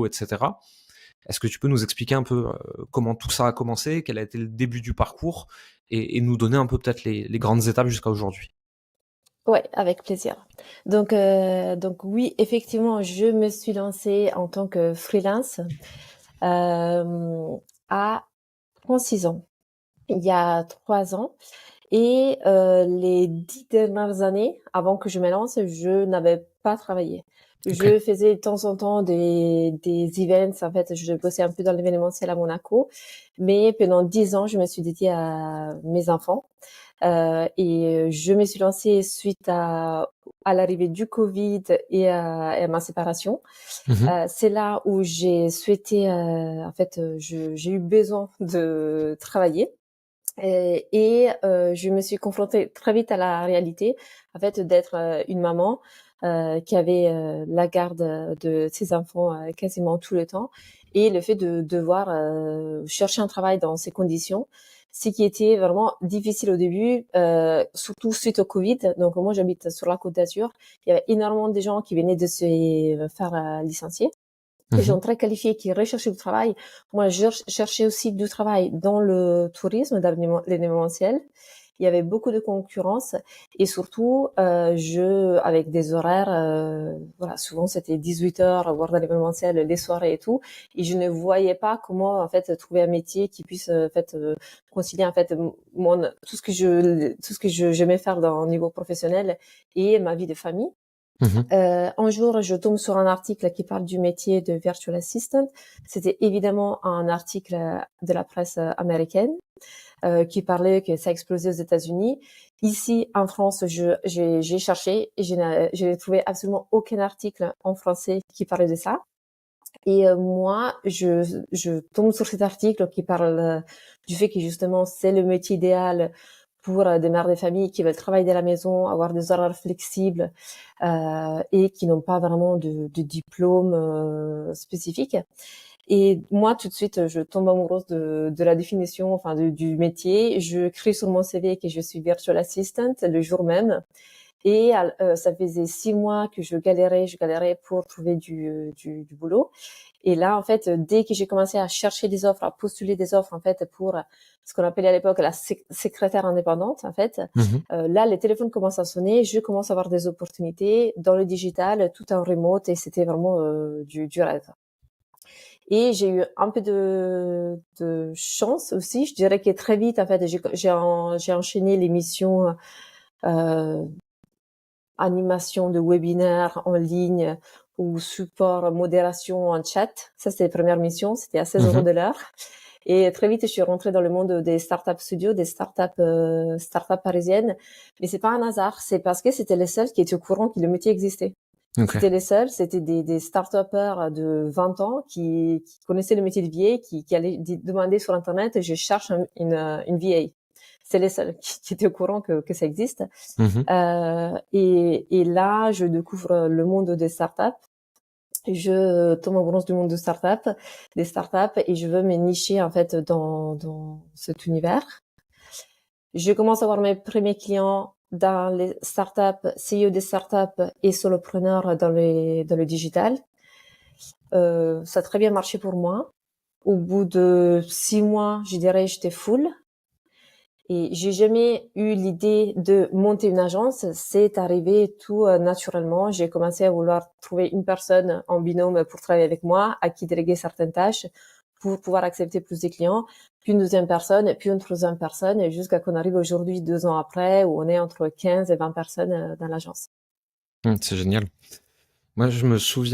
etc. Est-ce que tu peux nous expliquer un peu comment tout ça a commencé, quel a été le début du parcours et nous donner un peu peut-être les grandes étapes jusqu'à aujourd'hui? Ouais, avec plaisir. Donc oui, effectivement, je me suis lancée en tant que freelance à 36 ans, il y a 3 ans. Et les 10 dernières années, avant que je me lance, je n'avais pas travaillé. Ok. Je faisais de temps en temps des events. En fait, je bossais un peu dans l'événementiel à Monaco. Mais pendant 10 ans, je me suis dédiée à mes enfants. Et je me suis lancée suite à l'arrivée du Covid et à ma séparation. Mhm. C'est là où j'ai souhaité, en fait, j'ai eu besoin de travailler. Et je me suis confrontée très vite à la réalité, en fait, d'être une maman qui avait la garde de ses enfants quasiment tout le temps, et le fait de devoir chercher un travail dans ces conditions, ce qui était vraiment difficile au début, surtout suite au Covid. Donc moi, j'habite sur la Côte d'Azur. Il y avait énormément de gens qui venaient de se faire licencier, des Mhm. gens très qualifiés qui recherchaient du travail. Moi, je cherchais aussi du travail dans le tourisme, dans l'événementiel. Il y avait beaucoup de concurrence, et surtout, avec des horaires, voilà, souvent c'était 18 heures, voire dans l'événementiel, les soirées et tout. Et je ne voyais pas comment, en fait, trouver un métier qui puisse, en fait, concilier, en fait, tout ce que j'aimais faire dans, au niveau professionnel et ma vie de famille. Mhm. Un jour, je tombe sur un article qui parle du métier de virtual assistant. C'était évidemment un article de la presse américaine qui parlait que ça explosait aux États-Unis. Ici, en France, j'ai cherché et je n'ai trouvé absolument aucun article en français qui parlait de ça. Et moi, je tombe sur cet article qui parle du fait que justement, c'est le métier idéal pour des mères de famille qui veulent travailler de la maison, avoir des horaires flexibles et qui n'ont pas vraiment de diplôme spécifique. Et moi, tout de suite, je tombe amoureuse de la définition, enfin du métier. Je crie sur mon CV que je suis virtual assistant le jour même. Et ça faisait 6 mois que je galérais pour trouver du boulot. Et là, en fait, dès que j'ai commencé à chercher des offres, à postuler des offres, en fait, pour ce qu'on appelait à l'époque la secrétaire indépendante, en fait, Mhm. là, les téléphones commencent à sonner, je commence à avoir des opportunités dans le digital, tout en remote, et c'était vraiment du rêve. Et j'ai eu un peu de chance aussi. Je dirais que très vite, en fait, j'ai enchaîné les missions euh, animation de webinaires en ligne ou support modération en chat. Ça, c'était les premières missions. C'était à 16 € Mhm. de l'heure. Et très vite, je suis rentrée dans le monde des startups studios, des startups parisiennes. Mais c'est pas un hasard. C'est parce que c'était les seuls qui étaient au courant que le métier existait. Ok. C'était les seuls. C'était des start-upers de 20 ans qui connaissaient le métier de VA, qui allaient demander sur Internet, je cherche une VA. C'est les seuls qui étaient au courant que ça existe. Mhm. Et là, je découvre le monde des startups. Je tombe amoureuse du monde des startups, et je veux me nicher en fait dans cet univers. Je commence à avoir mes premiers clients dans les startups, CEO des startups et solopreneurs dans le digital. Ça a très bien marché pour moi. Au bout de 6 mois, je dirais, j'étais full. Et j'ai jamais eu l'idée de monter une agence. C'est arrivé tout naturellement. J'ai commencé à vouloir trouver une personne en binôme pour travailler avec moi, à qui déléguer certaines tâches pour pouvoir accepter plus de clients, puis une deuxième personne, puis une troisième personne, jusqu'à qu'on arrive aujourd'hui, 2 ans après, où on est entre 15 et 20 personnes dans l'agence. C'est génial. Moi, je me souviens